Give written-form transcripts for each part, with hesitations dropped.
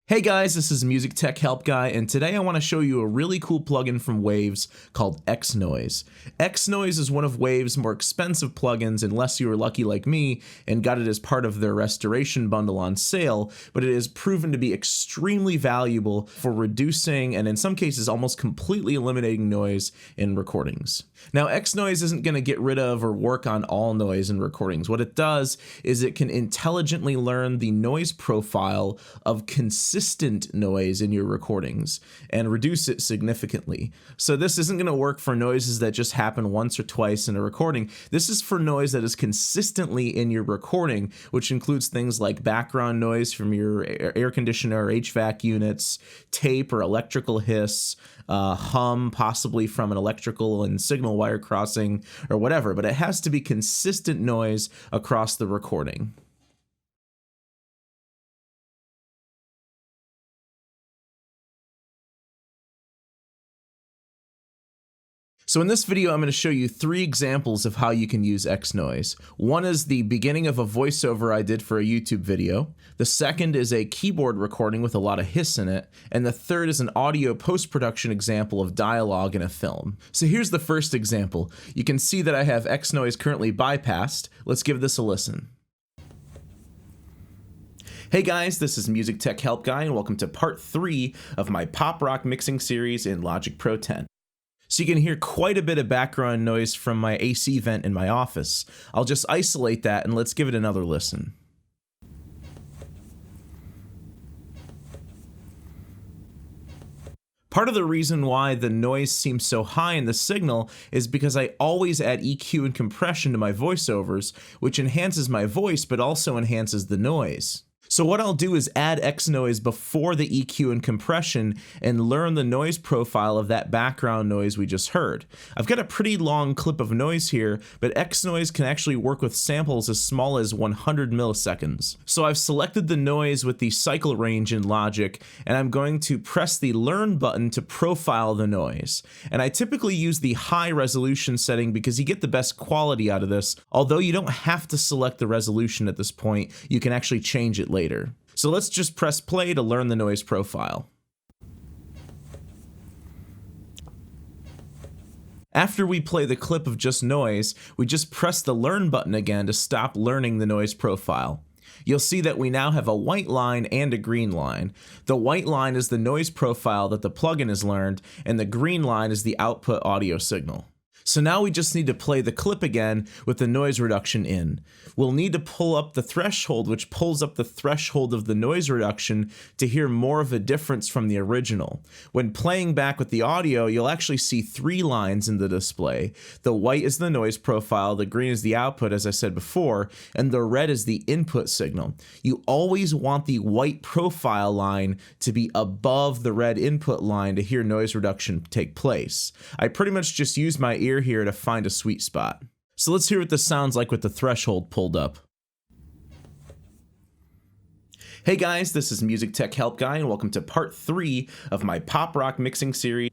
Hey guys, this is MusicTechHelpGuy, and today I want to show you a really cool plugin from Waves called X-Noise. X-Noise is one of Waves' more expensive plugins unless you were lucky like me and got it as part of their restoration bundle on sale, but it has proven to be extremely valuable for reducing and in some cases almost completely eliminating noise in recordings. Now, X-Noise isn't going to get rid of or work on all noise in recordings. What it does is it can intelligently learn the noise profile of consistent noise in your recordings and reduce it significantly. So this isn't going to work for noises that just happen once or twice in a recording. This is for noise that is consistently in your recording, which includes things like background noise from your air conditioner or HVAC units, tape or electrical hiss, hum possibly from an electrical and signal wire crossing or whatever, but it has to be consistent noise across the recording. So in this video, I'm going to show you 3 examples of how you can use X-Noise. One is the beginning of a voiceover I did for a YouTube video. The second is a keyboard recording with a lot of hiss in it. And the third is an audio post-production example of dialogue in a film. So here's the first example. You can see that I have X-Noise currently bypassed. Let's give this a listen. Hey guys, this is MusicTechHelpGuy, and welcome to part 3 of my pop rock mixing series in Logic Pro 10. So you can hear quite a bit of background noise from my AC vent in my office. I'll just isolate that and let's give it another listen. Part of the reason why the noise seems so high in the signal is because I always add EQ and compression to my voiceovers, which enhances my voice but also enhances the noise. So what I'll do is add X-Noise before the EQ and compression and learn the noise profile of that background noise we just heard. I've got a pretty long clip of noise here, but X-Noise can actually work with samples as small as 100 milliseconds. So I've selected the noise with the cycle range in Logic, and I'm going to press the Learn button to profile the noise. And I typically use the high resolution setting because you get the best quality out of this, although you don't have to select the resolution at this point, you can actually change it later. So let's just press play to learn the noise profile. After we play the clip of just noise, we just press the Learn button again to stop learning the noise profile. You'll see that we now have a white line and a green line. The white line is the noise profile that the plugin has learned, and the green line is the output audio signal. So now we just need to play the clip again with the noise reduction in. We'll need to pull up the threshold, which pulls up the threshold of the noise reduction to hear more of a difference from the original. When playing back with the audio, you'll actually see 3 lines in the display. The white is the noise profile, the green is the output, as I said before, and the red is the input signal. You always want the white profile line to be above the red input line to hear noise reduction take place. I pretty much just use my ear here to find a sweet spot. So let's hear what this sounds like with the threshold pulled up. Hey guys, this is MusicTechHelpGuy, and welcome to part 3 of my pop rock mixing series.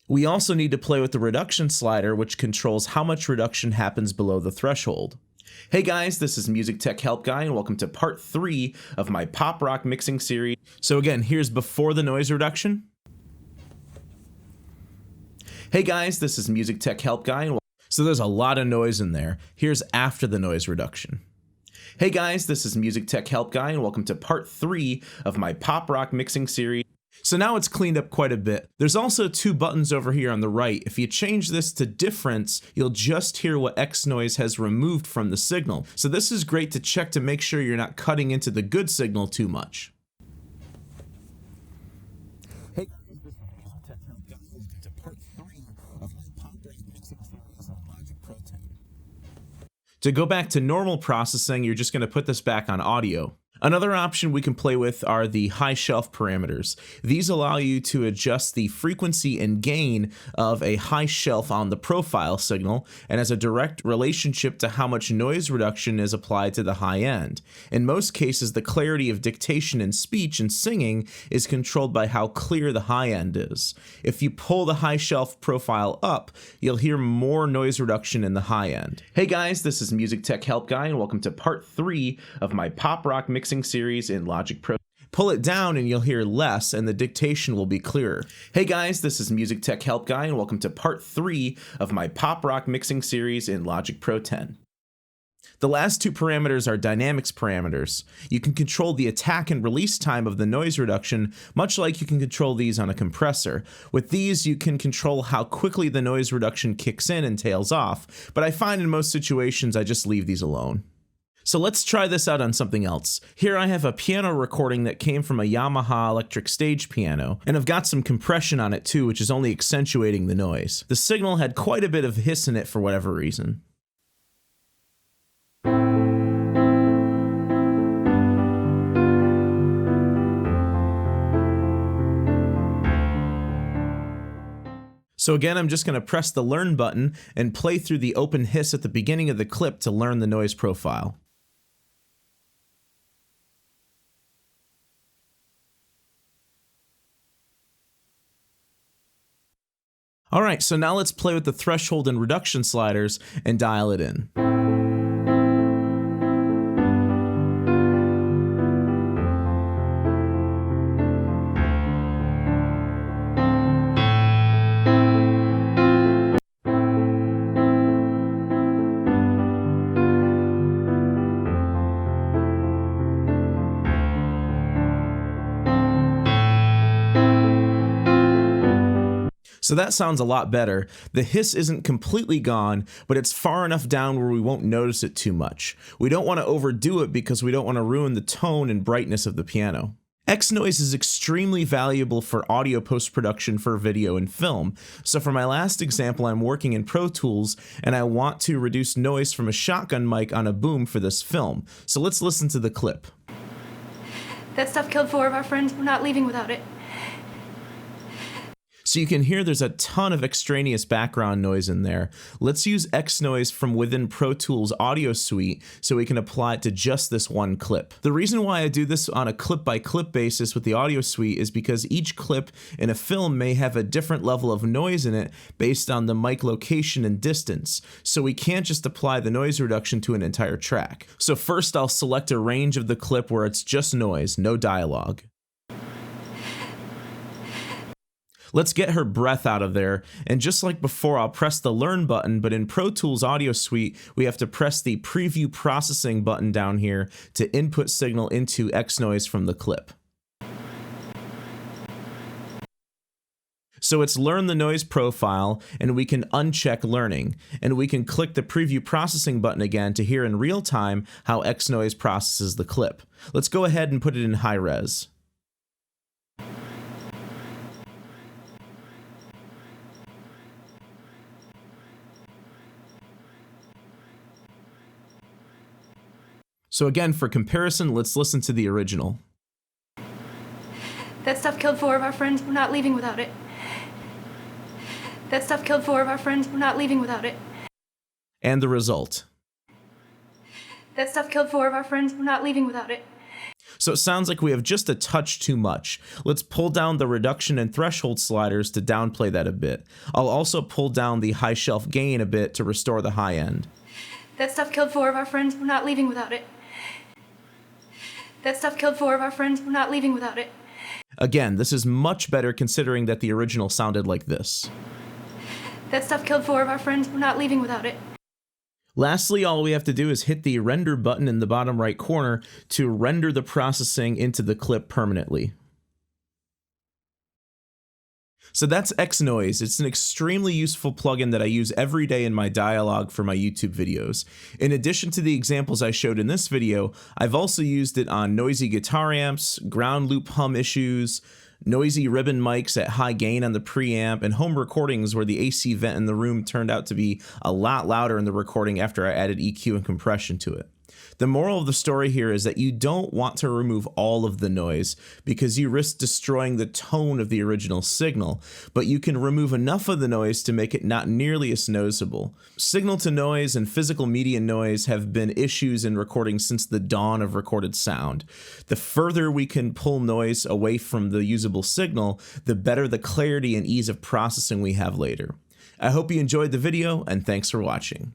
We also need to play with the reduction slider, which controls how much reduction happens below the threshold. Hey guys, this is MusicTechHelpGuy, and welcome to part 3 of my pop rock mixing series. So again, here's before the noise reduction. Hey guys, this is MusicTechHelpGuy. So there's a lot of noise in there. Here's after the noise reduction. Hey guys, this is MusicTechHelpGuy, and welcome to part 3 of my pop rock mixing series. So now it's cleaned up quite a bit. There's also 2 buttons over here on the right. If you change this to difference, you'll just hear what X-Noise has removed from the signal. So this is great to check to make sure you're not cutting into the good signal too much. Hey. To go back to normal processing, you're just going to put this back on audio. Another option we can play with are the high shelf parameters. These allow you to adjust the frequency and gain of a high shelf on the profile signal and has a direct relationship to how much noise reduction is applied to the high end. In most cases, the clarity of dictation and speech and singing is controlled by how clear the high end is. If you pull the high shelf profile up, you'll hear more noise reduction in the high end. Hey guys, this is MusicTechHelpGuy, and welcome to part 3 of my pop rock mixing series in Logic Pro. Pull it down and you'll hear less and the dictation will be clearer. Hey guys, this is MusicTechHelpGuy and welcome to part 3 of my pop rock mixing series in Logic Pro 10. The last two parameters are dynamics parameters. You can control the attack and release time of the noise reduction, much like you can control these on a compressor. With these, you can control how quickly the noise reduction kicks in and tails off, but I find in most situations I just leave these alone. So let's try this out on something else. Here I have a piano recording that came from a Yamaha electric stage piano, and I've got some compression on it too, which is only accentuating the noise. The signal had quite a bit of hiss in it for whatever reason. So again, I'm just going to press the learn button and play through the open hiss at the beginning of the clip to learn the noise profile. Alright, so now let's play with the threshold and reduction sliders and dial it in. So that sounds a lot better. The hiss isn't completely gone, but it's far enough down where we won't notice it too much. We don't want to overdo it because we don't want to ruin the tone and brightness of the piano. X-Noise is extremely valuable for audio post-production for video and film. So for my last example, I'm working in Pro Tools and I want to reduce noise from a shotgun mic on a boom for this film. So let's listen to the clip. That stuff killed 4 of our friends. We're not leaving without it. So you can hear there's a ton of extraneous background noise in there. Let's use X-Noise from within Pro Tools Audio Suite so we can apply it to just this one clip. The reason why I do this on a clip-by-clip basis with the Audio Suite is because each clip in a film may have a different level of noise in it based on the mic location and distance, so we can't just apply the noise reduction to an entire track. So first I'll select a range of the clip where it's just noise, no dialogue. Let's get her breath out of there, and just like before, I'll press the learn button, but in Pro Tools Audio Suite, we have to press the preview processing button down here to input signal into X-Noise from the clip. So it's learn the noise profile, and we can uncheck learning, and we can click the preview processing button again to hear in real time how X-Noise processes the clip. Let's go ahead and put it in high res. So again, for comparison, let's listen to the original. That stuff killed 4 of our friends. We're not leaving without it. That stuff killed 4 of our friends. We're not leaving without it. And the result. That stuff killed 4 of our friends. We're not leaving without it. So it sounds like we have just a touch too much. Let's pull down the reduction and threshold sliders to downplay that a bit. I'll also pull down the high shelf gain a bit to restore the high end. That stuff killed 4 of our friends. We're not leaving without it. That stuff killed 4 of our friends. We're not leaving without it. Again, this is much better considering that the original sounded like this. That stuff killed 4 of our friends. We're not leaving without it. Lastly, all we have to do is hit the render button in the bottom right corner to render the processing into the clip permanently. So that's X-Noise. It's an extremely useful plugin that I use every day in my dialogue for my YouTube videos. In addition to the examples I showed in this video, I've also used it on noisy guitar amps, ground loop hum issues, noisy ribbon mics at high gain on the preamp, and home recordings where the AC vent in the room turned out to be a lot louder in the recording after I added EQ and compression to it. The moral of the story here is that you don't want to remove all of the noise because you risk destroying the tone of the original signal, but you can remove enough of the noise to make it not nearly as noticeable. Signal to noise and physical media noise have been issues in recording since the dawn of recorded sound. The further we can pull noise away from the usable signal, the better the clarity and ease of processing we have later. I hope you enjoyed the video, and thanks for watching.